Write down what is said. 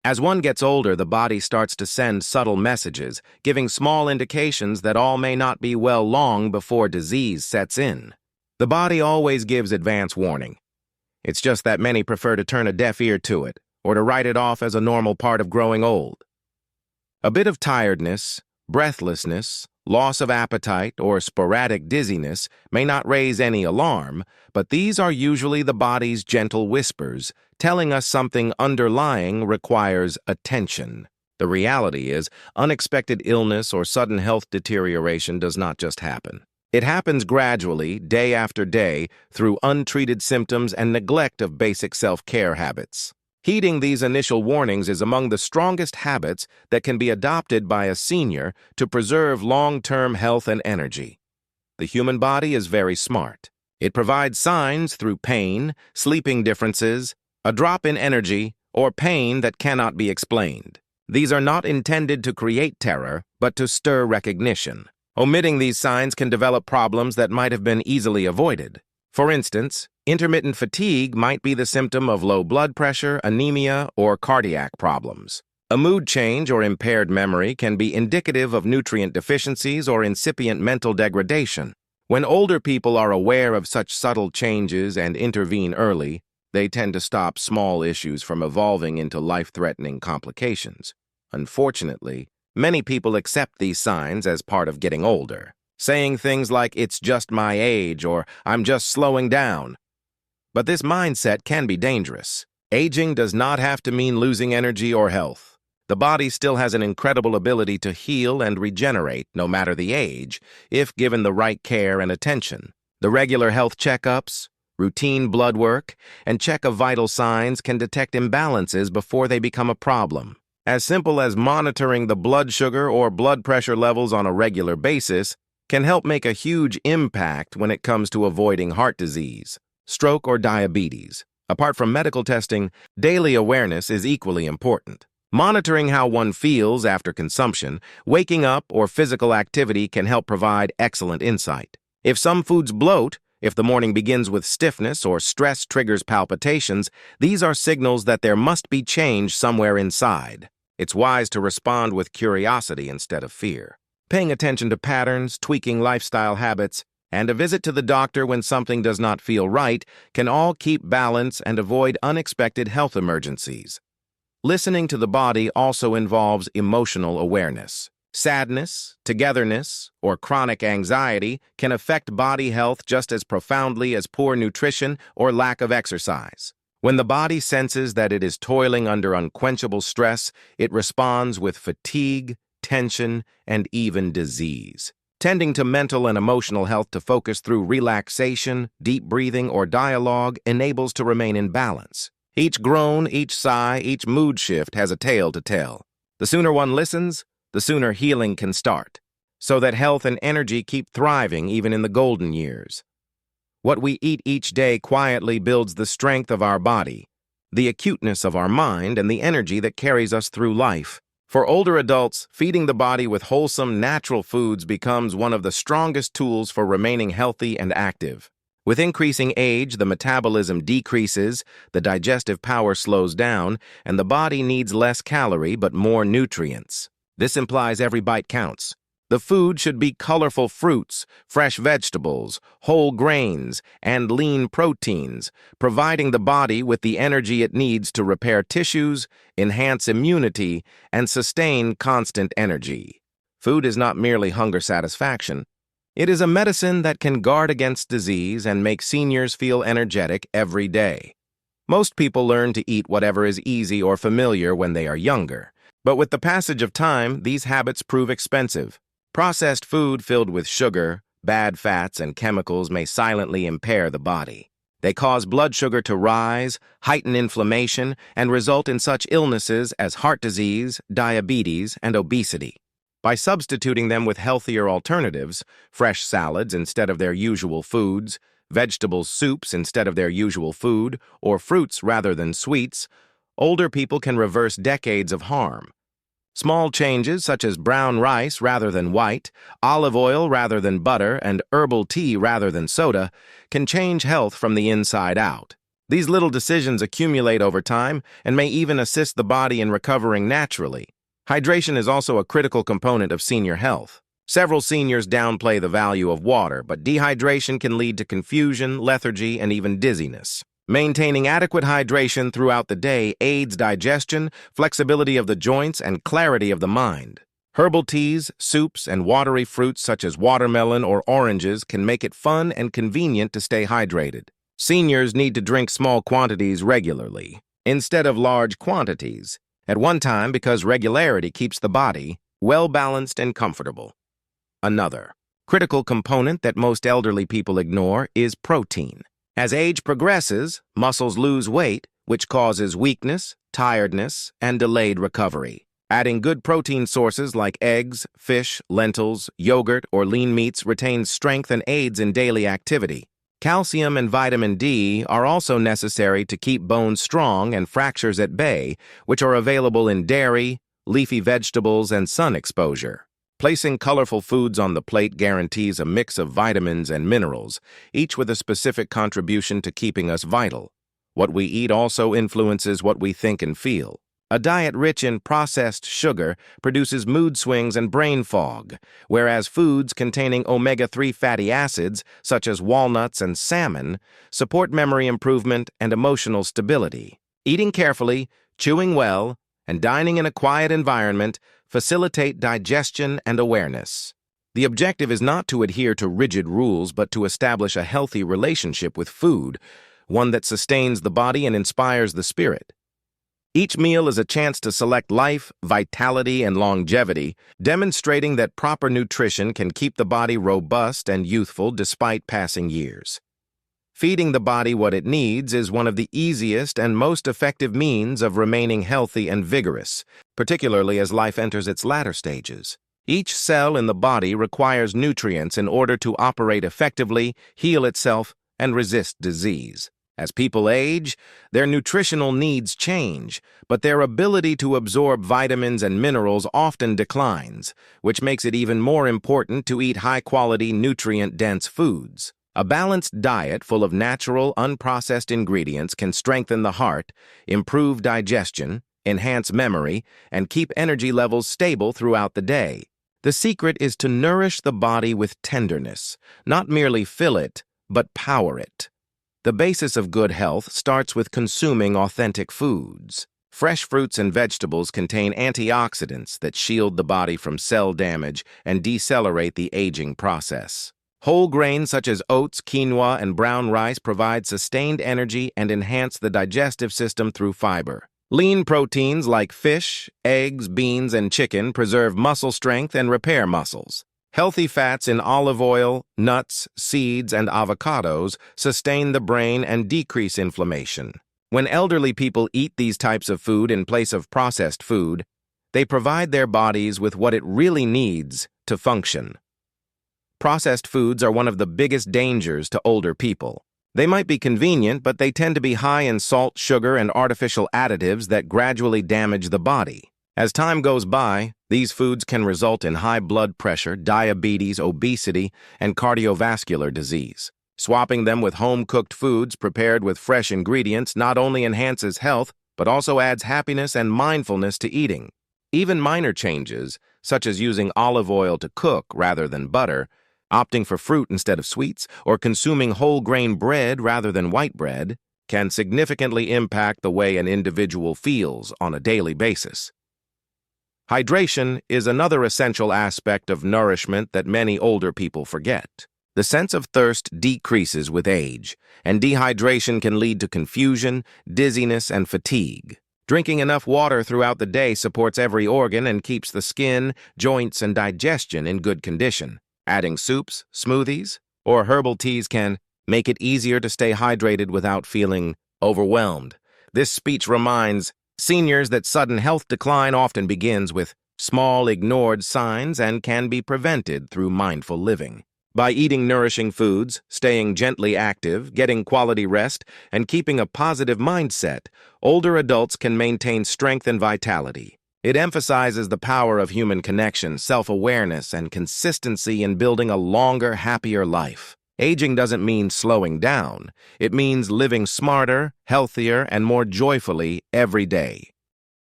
As one gets older, the body starts to send subtle messages, giving small indications that all may not be well long before disease sets in. The body always gives advance warning. It's just that many prefer to turn a deaf ear to it, or to write it off as a normal part of growing old. A bit of tiredness, breathlessness, loss of appetite, or sporadic dizziness may not raise any alarm, but these are usually the body's gentle whispers, telling us something underlying requires attention. The reality is, unexpected illness or sudden health deterioration does not just happen. It happens gradually, day after day, through untreated symptoms and neglect of basic self-care habits. Heeding these initial warnings is among the strongest habits that can be adopted by a senior to preserve long-term health and energy. The human body is very smart. It provides signs through pain, sleeping differences, a drop in energy, or pain that cannot be explained. These are not intended to create terror, but to stir recognition. Omitting these signs can develop problems that might have been easily avoided. For instance, intermittent fatigue might be the symptom of low blood pressure, anemia, or cardiac problems. A mood change or impaired memory can be indicative of nutrient deficiencies or incipient mental degradation. When older people are aware of such subtle changes and intervene early, they tend to stop small issues from evolving into life-threatening complications. Unfortunately, many people accept these signs as part of getting older, saying things like, "It's just my age," or "I'm just slowing down." But this mindset can be dangerous. Aging does not have to mean losing energy or health. The body still has an incredible ability to heal and regenerate, no matter the age, if given the right care and attention. The regular health checkups, routine blood work, and check of vital signs can detect imbalances before they become a problem. As simple as monitoring the blood sugar or blood pressure levels on a regular basis can help make a huge impact when it comes to avoiding heart disease, stroke, or diabetes. Apart from medical testing, daily awareness is equally important. Monitoring how one feels after consumption, waking up, or physical activity can help provide excellent insight. If some foods bloat, if the morning begins with stiffness or stress triggers palpitations, these are signals that there must be change somewhere inside. It's wise to respond with curiosity instead of fear. Paying attention to patterns, tweaking lifestyle habits, and a visit to the doctor when something does not feel right can all keep balance and avoid unexpected health emergencies. Listening to the body also involves emotional awareness. Sadness, togetherness, or chronic anxiety can affect body health just as profoundly as poor nutrition or lack of exercise. When the body senses that it is toiling under unquenchable stress, it responds with fatigue, tension, and even disease. Tending to mental and emotional health to focus through relaxation, deep breathing, or dialogue enables to remain in balance. Each groan, each sigh, each mood shift has a tale to tell. The sooner one listens, the sooner healing can start, so that health and energy keep thriving even in the golden years. What we eat each day quietly builds the strength of our body, the acuteness of our mind, and the energy that carries us through life. For older adults, feeding the body with wholesome, natural foods becomes one of the strongest tools for remaining healthy and active. With increasing age, the metabolism decreases, the digestive power slows down, and the body needs less calorie but more nutrients. This implies every bite counts. The food should be colorful fruits, fresh vegetables, whole grains, and lean proteins, providing the body with the energy it needs to repair tissues, enhance immunity, and sustain constant energy. Food is not merely hunger satisfaction. It is a medicine that can guard against disease and make seniors feel energetic every day. Most people learn to eat whatever is easy or familiar when they are younger. But with the passage of time, these habits prove expensive. Processed food filled with sugar, bad fats, and chemicals may silently impair the body. They cause blood sugar to rise, heighten inflammation, and result in such illnesses as heart disease, diabetes, and obesity. By substituting them with healthier alternatives, fresh salads instead of their usual foods, vegetable soups instead of their usual food, or fruits rather than sweets, older people can reverse decades of harm. Small changes such as brown rice rather than white, olive oil rather than butter, and herbal tea rather than soda can change health from the inside out. These little decisions accumulate over time and may even assist the body in recovering naturally. Hydration is also a critical component of senior health. Several seniors downplay the value of water, but dehydration can lead to confusion, lethargy, and even dizziness. Maintaining adequate hydration throughout the day aids digestion, flexibility of the joints, and clarity of the mind. Herbal teas, soups, and watery fruits such as watermelon or oranges can make it fun and convenient to stay hydrated. Seniors need to drink small quantities regularly, instead of large quantities, at one time because regularity keeps the body well-balanced and comfortable. Another critical component that most elderly people ignore is protein. As age progresses, muscles lose weight, which causes weakness, tiredness, and delayed recovery. Adding good protein sources like eggs, fish, lentils, yogurt, or lean meats retains strength and aids in daily activity. Calcium and vitamin D are also necessary to keep bones strong and fractures at bay, which are available in dairy, leafy vegetables, and sun exposure. Placing colorful foods on the plate guarantees a mix of vitamins and minerals, each with a specific contribution to keeping us vital. What we eat also influences what we think and feel. A diet rich in processed sugar produces mood swings and brain fog, whereas foods containing omega-3 fatty acids, such as walnuts and salmon, support memory improvement and emotional stability. Eating carefully, chewing well, and dining in a quiet environment facilitate digestion and awareness. The objective is not to adhere to rigid rules, but to establish a healthy relationship with food, one that sustains the body and inspires the spirit. Each meal is a chance to select life, vitality, and longevity, demonstrating that proper nutrition can keep the body robust and youthful despite passing years. Feeding the body what it needs is one of the easiest and most effective means of remaining healthy and vigorous, particularly as life enters its latter stages. Each cell in the body requires nutrients in order to operate effectively, heal itself, and resist disease. As people age, their nutritional needs change, but their ability to absorb vitamins and minerals often declines, which makes it even more important to eat high-quality, nutrient-dense foods. A balanced diet full of natural, unprocessed ingredients can strengthen the heart, improve digestion, enhance memory, and keep energy levels stable throughout the day. The secret is to nourish the body with tenderness, not merely fill it, but power it. The basis of good health starts with consuming authentic foods. Fresh fruits and vegetables contain antioxidants that shield the body from cell damage and decelerate the aging process. Whole grains such as oats, quinoa, and brown rice provide sustained energy and enhance the digestive system through fiber. Lean proteins like fish, eggs, beans, and chicken preserve muscle strength and repair muscles. Healthy fats in olive oil, nuts, seeds, and avocados sustain the brain and decrease inflammation. When elderly people eat these types of food in place of processed food, they provide their bodies with what it really needs to function. Processed foods are one of the biggest dangers to older people. They might be convenient, but they tend to be high in salt, sugar, and artificial additives that gradually damage the body. As time goes by, these foods can result in high blood pressure, diabetes, obesity, and cardiovascular disease. Swapping them with home-cooked foods prepared with fresh ingredients not only enhances health, but also adds happiness and mindfulness to eating. Even minor changes, such as using olive oil to cook rather than butter, opting for fruit instead of sweets, or consuming whole-grain bread rather than white bread, can significantly impact the way an individual feels on a daily basis. Hydration is another essential aspect of nourishment that many older people forget. The sense of thirst decreases with age, and dehydration can lead to confusion, dizziness, and fatigue. Drinking enough water throughout the day supports every organ and keeps the skin, joints, and digestion in good condition. Adding soups, smoothies, or herbal teas can make it easier to stay hydrated without feeling overwhelmed. This speech reminds seniors that sudden health decline often begins with small, ignored signs and can be prevented through mindful living. By eating nourishing foods, staying gently active, getting quality rest, and keeping a positive mindset, older adults can maintain strength and vitality. It emphasizes the power of human connection, self-awareness, and consistency in building a longer, happier life. Aging doesn't mean slowing down. It means living smarter, healthier, and more joyfully every day.